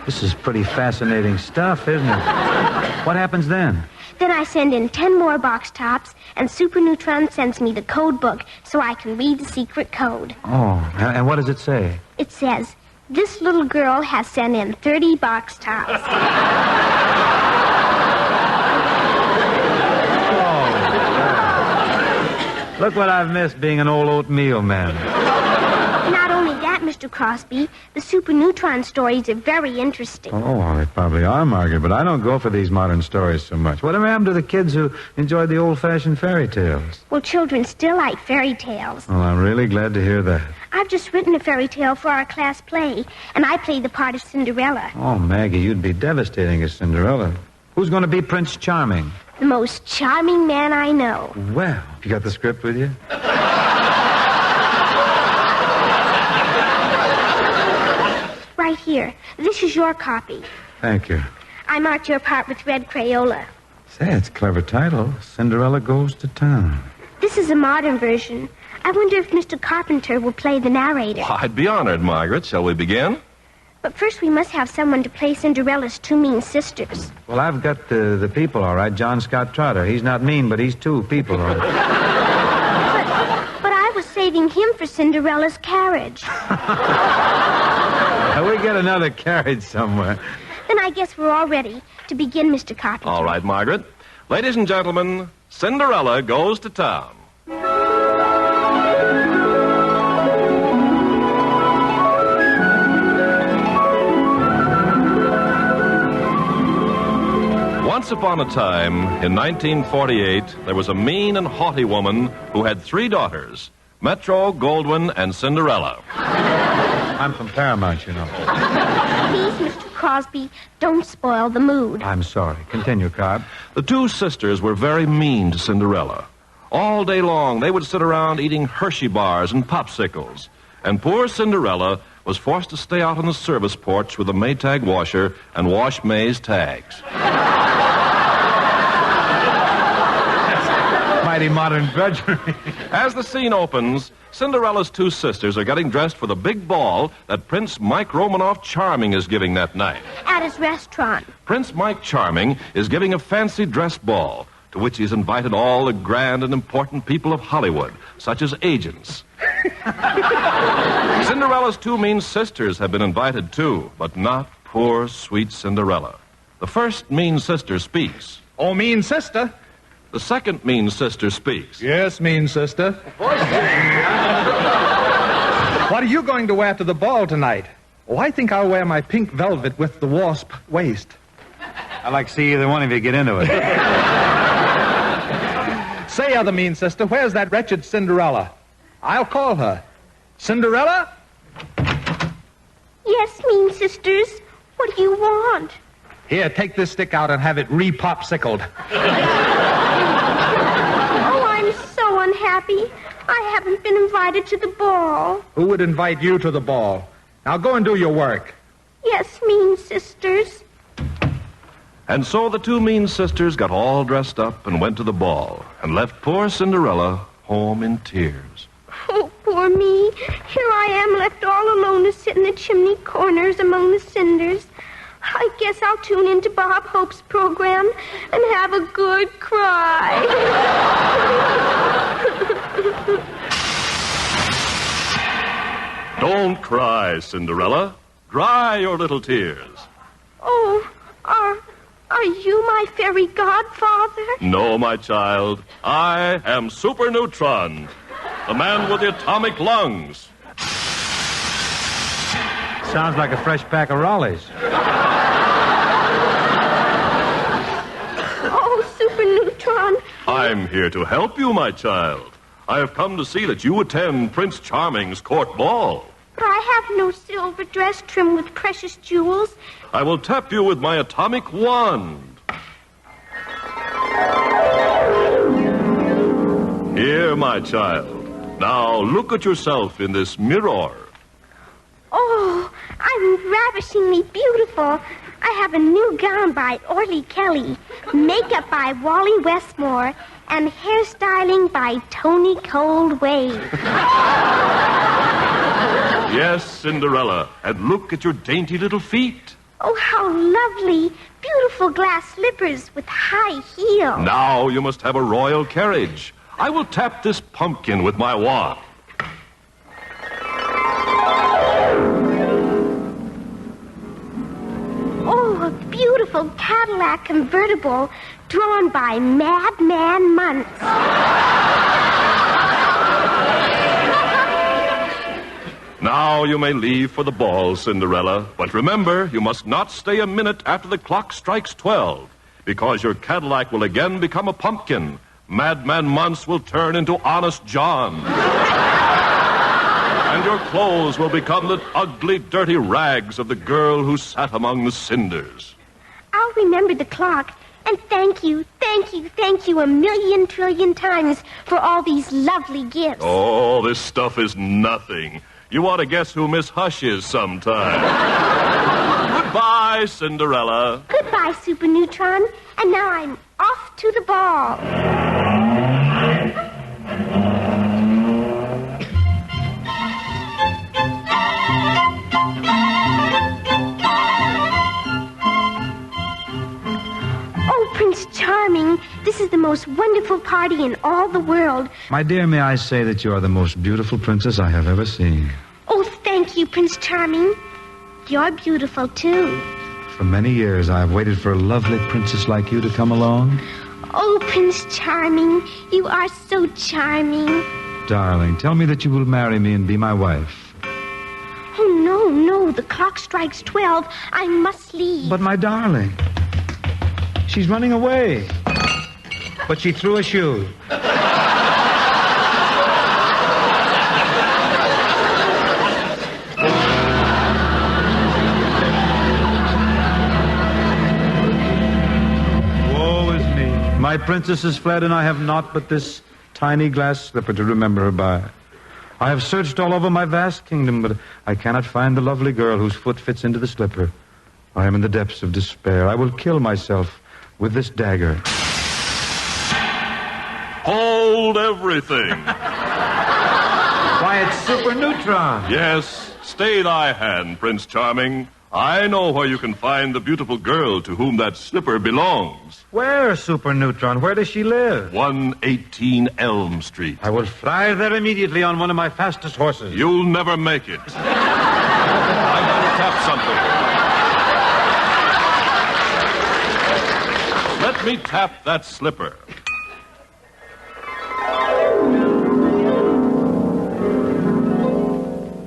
This is pretty fascinating stuff, isn't it? What happens then? Then I send in 10 more box tops, and Super Neutron sends me the code book so I can read the secret code. Oh, and what does it say? It says, this little girl has sent in 30 box tops. Look what I've missed being an old oatmeal man. Not only that, Mr. Crosby. The super neutron stories are very interesting. Oh, well, they probably are, Margaret, but I don't go for these modern stories so much. Whatever happened to the kids who enjoyed the old-fashioned fairy tales? Well, children still like fairy tales. Well, I'm really glad to hear that. I've just written a fairy tale for our class play, and I play the part of Cinderella. Oh, Maggie, you'd be devastating as Cinderella. Who's going to be Prince Charming? The most charming man I know. Well, you got the script with you? Right here. This is your copy. Thank you. I marked your part with red Crayola. Say, it's a clever title. Cinderella Goes to Town. This is a modern version. I wonder if Mr. Carpenter will play the narrator. I'd be honored, Margaret. Shall we begin? But first we must have someone to play Cinderella's two mean sisters. Well, I've got the people, all right. John Scott Trotter. He's not mean, but he's two people, all right. But I was saving him for Cinderella's carriage. We get another carriage somewhere. Then I guess we're all ready to begin, Mr. Carpenter. All right, Margaret. Ladies and gentlemen, Cinderella Goes to Town. Once upon a time, in 1948, there was a mean and haughty woman who had 3 daughters, Metro, Goldwyn, and Cinderella. I'm from Paramount, you know. Please, Mr. Crosby, don't spoil the mood. I'm sorry. Continue, Cobb. The 2 sisters were very mean to Cinderella. All day long, they would sit around eating Hershey bars and popsicles. And poor Cinderella was forced to stay out on the service porch with a Maytag washer and wash May's tags. Mighty modern drudgery. As the scene opens, Cinderella's 2 sisters are getting dressed for the big ball that Prince Mike Romanoff Charming is giving that night. At his restaurant. Prince Mike Charming is giving a fancy dress ball to which he's invited all the grand and important people of Hollywood, such as agents. Cinderella's 2 mean sisters have been invited too, but not poor, sweet Cinderella. The first mean sister speaks. Oh, mean sister. The second mean sister speaks. Yes, mean sister. What are you going to wear to the ball tonight? Oh, I think I'll wear my pink velvet with the wasp waist. I'd like to see either one of you get into it. Say, other mean sister, where's that wretched Cinderella? I'll call her. Cinderella? Yes, mean sisters. What do you want? Here, take this stick out and have it re-popsicled. Oh, I'm so unhappy. I haven't been invited to the ball. Who would invite you to the ball? Now go and do your work. Yes, mean sisters. And so the 2 mean sisters got all dressed up and went to the ball and left poor Cinderella home in tears. Oh, poor me. Here I am left all alone to sit in the chimney corners among the cinders. I guess I'll tune into Bob Hope's program and have a good cry. Don't cry, Cinderella. Dry your little tears. Oh, are you my fairy godfather? No, my child. I am Super Neutron, the man with the atomic lungs. Sounds like a fresh pack of Raleighs. Oh, Super Neutron. I'm here to help you, my child. I have come to see that you attend Prince Charming's court ball. But I have no silver dress trimmed with precious jewels. I will tap you with my atomic wand. Here, my child. Now look at yourself in this mirror. Oh, I'm ravishingly beautiful. I have a new gown by Orly Kelly, makeup by Wally Westmore, and hairstyling by Tony Coldwave. Yes, Cinderella, and look at your dainty little feet. Oh, how lovely. Beautiful glass slippers with high heels. Now you must have a royal carriage. I will tap this pumpkin with my wand. Oh, a beautiful Cadillac convertible drawn by Madman Muntz. Now you may leave for the ball, Cinderella. But remember, you must not stay a minute after the clock strikes 12, because your Cadillac will again become a pumpkin. Madman Munce will turn into Honest John. And your clothes will become the ugly, dirty rags of the girl who sat among the cinders. I'll remember the clock. And thank you a million trillion times for all these lovely gifts. Oh, this stuff is nothing. You ought to guess who Miss Hush is sometime. Goodbye, Cinderella. Goodbye, Super Neutron. And now I'm off to the ball. Oh, Prince Charming, this is the most wonderful party in all the world. My dear, may I say that you are the most beautiful princess I have ever seen. Oh, thank you, Prince Charming. You're beautiful, too. For many years, I have waited for a lovely princess like you to come along. Oh, Prince Charming, you are so charming. Darling, tell me that you will marry me and be my wife. Oh, no, the clock strikes 12. I must leave. But my darling, she's running away. But she threw a shoe. Woe is me. My princess is fled, and I have naught but this tiny glass slipper to remember her by. I have searched all over my vast kingdom, but I cannot find the lovely girl whose foot fits into the slipper. I am in the depths of despair. I will kill myself with this dagger. Hold everything. Why, it's Super Neutron. Yes, stay thy hand, Prince Charming. I know where you can find the beautiful girl to whom that slipper belongs. Where, Super Neutron? Where does she live? 118 Elm Street. I will fly there immediately on one of my fastest horses. You'll never make it. I gotta tap something. Let me tap that slipper.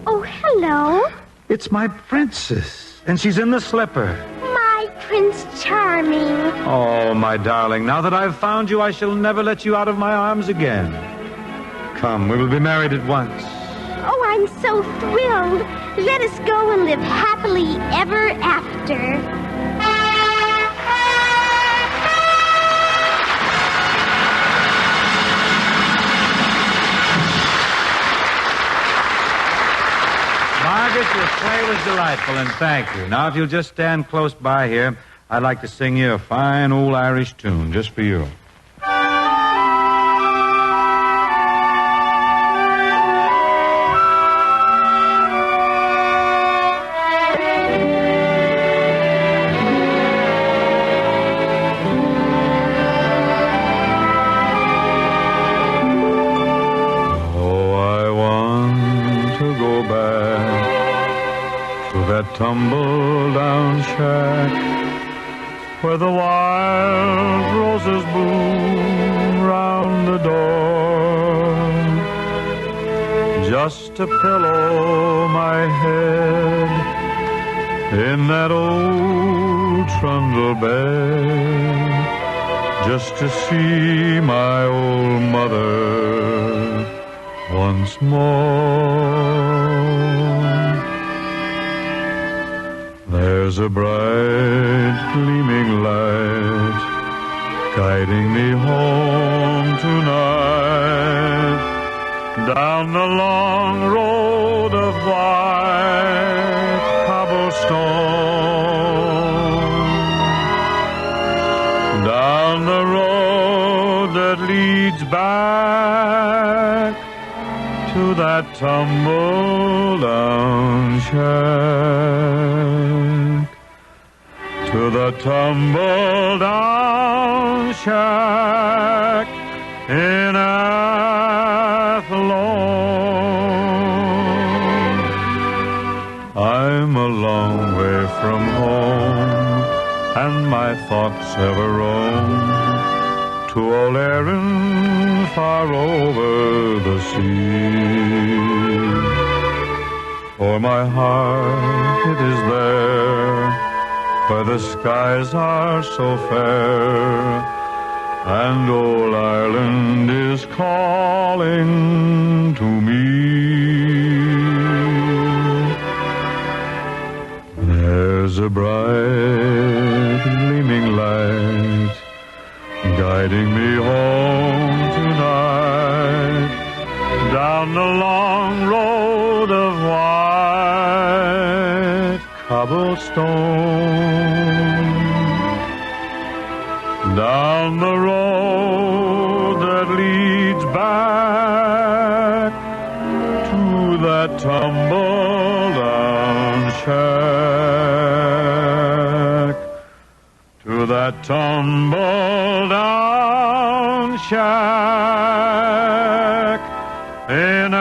Oh, hello. It's my princess, and she's in the slipper. My Prince Charming. Oh, my darling, now that I've found you, I shall never let you out of my arms again. Come, we will be married at once. Oh, I'm so thrilled. Let us go and live happily ever after. Margaret, your play was delightful, and thank you. Now, if you'll just stand close by here, I'd like to sing you a fine old Irish tune just for you. That tumble-down shack where the wild roses bloom round the door, just to pillow my head in that old trundle bed, just to see my old mother once more. There's a bright gleaming light guiding me home tonight, down the long road of white cobblestone, down the road that leads back to that tumble-down shack, to the tumble-down shack in Athlone. I'm a long way from home, and my thoughts ever roam to old Erin far over the sea. For my heart, it is there, where the skies are so fair, and old Ireland is calling to me. There's a bright gleaming light guiding me home tonight, down the long road of white cobblestone, down the road that leads back to that tumble-down shack, to that tumble-down shack in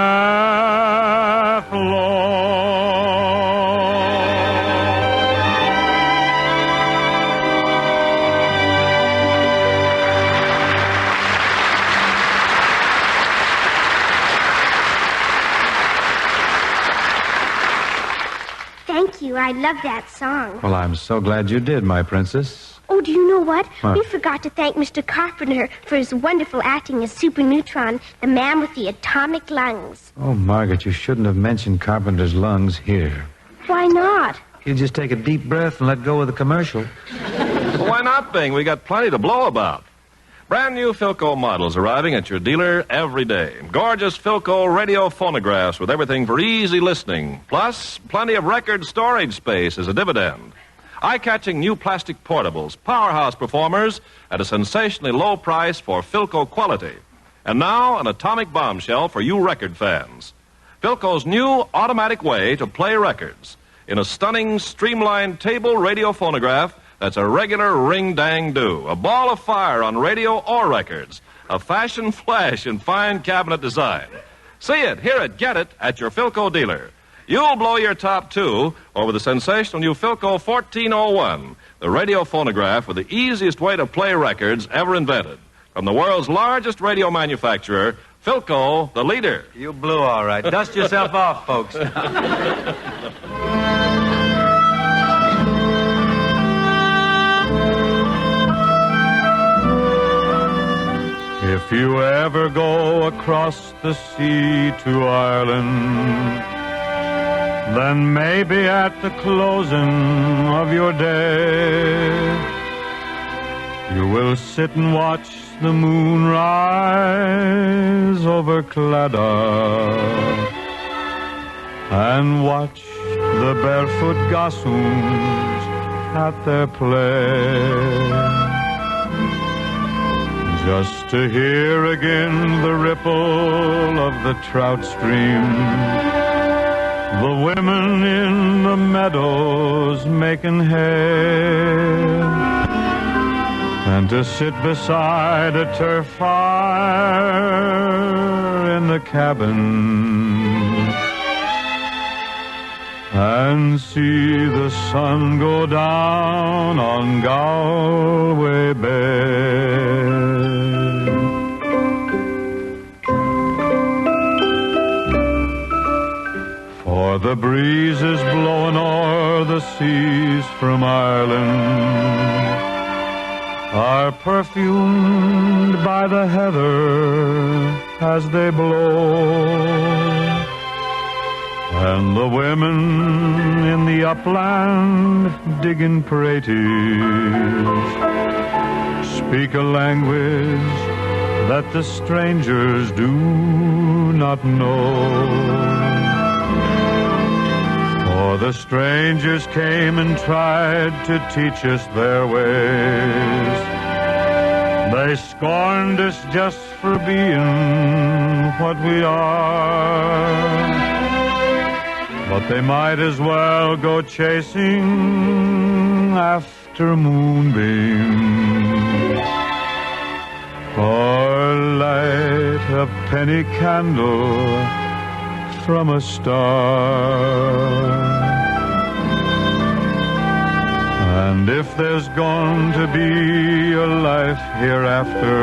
Thank you. I love that song. Well, I'm so glad you did, my princess. Oh, do you know what? What? We forgot to thank Mr. Carpenter for his wonderful acting as Super Neutron, the man with the atomic lungs. Oh, Margaret, you shouldn't have mentioned Carpenter's lungs here. Why not? He'll just take a deep breath and let go of the commercial. Well, why not, Bing? We got plenty to blow about. Brand new Philco models arriving at your dealer every day. Gorgeous Philco radio phonographs with everything for easy listening. Plus, plenty of record storage space as a dividend. Eye-catching new plastic portables, powerhouse performers at a sensationally low price for Philco quality. And now, an atomic bombshell for you record fans. Philco's new automatic way to play records in a stunning, streamlined table radio phonograph that's a regular ring-dang-do, a ball of fire on radio or records, a fashion flash in fine cabinet design. See it, hear it, get it at your Philco dealer. You'll blow your top, too, over the sensational new Philco 1401, the radio phonograph with the easiest way to play records ever invented. From the world's largest radio manufacturer, Philco, the leader. You blew all right. Dust yourself off, folks. If you ever go across the sea to Ireland, then maybe at the closing of your day, you will sit and watch the moon rise over Claddagh and watch the barefoot gossoons at their play. Just to hear again the ripple of the trout stream, the women in the meadows making hay, and to sit beside a turf fire in the cabin and see the sun go down on Galway Bay. For the breeze is blowing o'er the seas from Ireland, are perfumed by the heather as they blow, and the women in the upland digging praties speak a language that the strangers do not know. For the strangers came and tried to teach us their ways. They scorned us just for being what we are. But they might as well go chasing after moonbeams or light a penny candle from a star. And if there's going to be a life hereafter,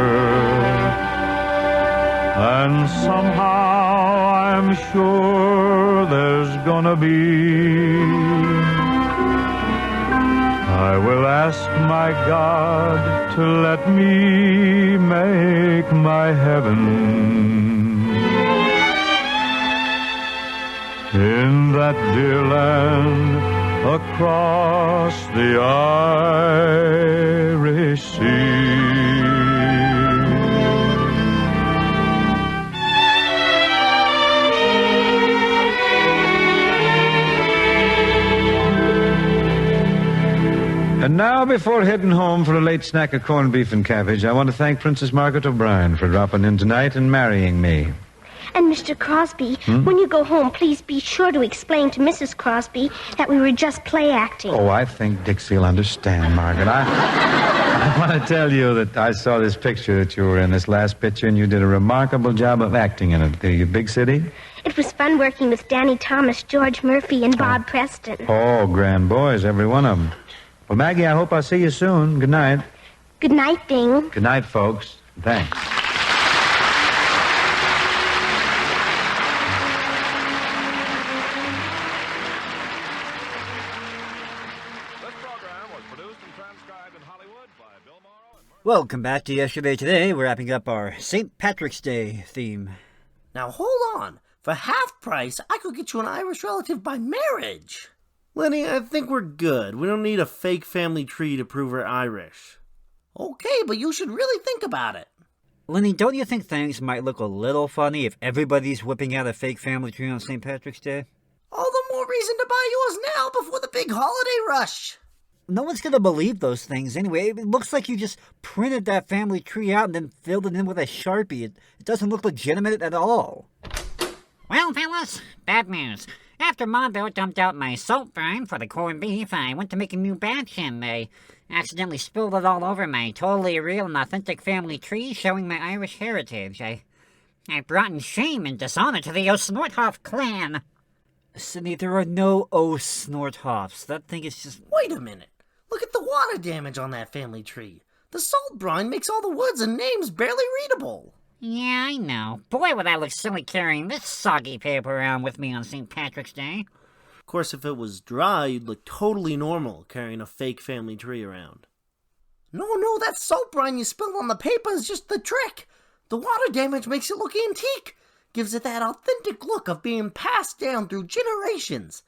And somehow I'm sure there's gonna be. I will ask my God to let me make my heaven in that dear land across the Irish Sea. And now, before heading home for a late snack of corned beef and cabbage, I want to thank Princess Margaret O'Brien for dropping in tonight and marrying me. And Mr. Crosby, when you go home, please be sure to explain to Mrs. Crosby that we were just play acting. Oh, I think Dixie will understand, Margaret. I want to tell you that I saw this picture that you were in, this last picture, and you did a remarkable job of acting in it. The big city? It was fun working with Danny Thomas, George Murphy, and Bob Preston. Oh, grand boys, every one of them. Well, Maggie, I hope I'll see you soon. Good night. Good night, Bing. Good night, folks. Thanks. Welcome back to Yesterday Today. We're wrapping up our St. Patrick's Day theme. Now hold on. For half price, I could get you an Irish relative by marriage. Lenny, I think we're good. We don't need a fake family tree to prove we're Irish. Okay, but you should really think about it. Lenny, don't you think things might look a little funny if everybody's whipping out a fake family tree on St. Patrick's Day? All the more reason to buy yours now before the big holiday rush. No one's gonna believe those things anyway. It looks like you just printed that family tree out and then filled it in with a Sharpie. It doesn't look legitimate at all. Well, fellas, bad news. After Mondo dumped out my salt brine for the corned beef, I went to make a new batch and I accidentally spilled it all over my totally real and authentic family tree showing my Irish heritage. I brought in shame and dishonor to the O'Snorthoff clan. Sydney, there are no O'Snorthoffs. That thing is just... Wait a minute. Look at the water damage on that family tree. The salt brine makes all the words and names barely readable. Yeah, I know. Boy, would I look silly carrying this soggy paper around with me on St. Patrick's Day. Of course, if it was dry, you'd look totally normal carrying a fake family tree around. No, that salt brine you spilled on the paper is just the trick. The water damage makes it look antique. Gives it that authentic look of being passed down through generations.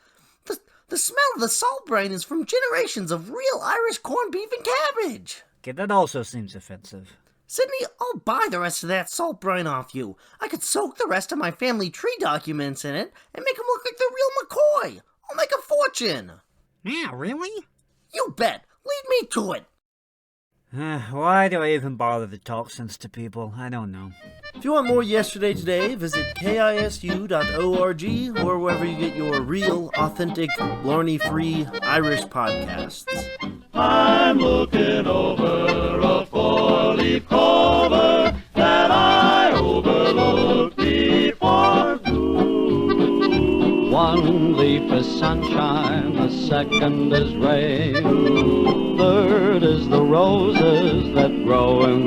The smell of the salt brine is from generations of real Irish corned beef and cabbage. Okay, that also seems offensive. Sydney, I'll buy the rest of that salt brine off you. I could soak the rest of my family tree documents in it and make them look like the real McCoy. I'll make a fortune. Yeah, really? You bet. Lead me to it. Why do I even bother to talk sense to people? I don't know. If you want more Yesterday Today, visit KISU.org or wherever you get your real, authentic, blarney-free Irish podcasts. I'm looking over a four-leaf clover that I overlooked before blue. One leaf is sunshine, the second is rain. Third is the roses that grow in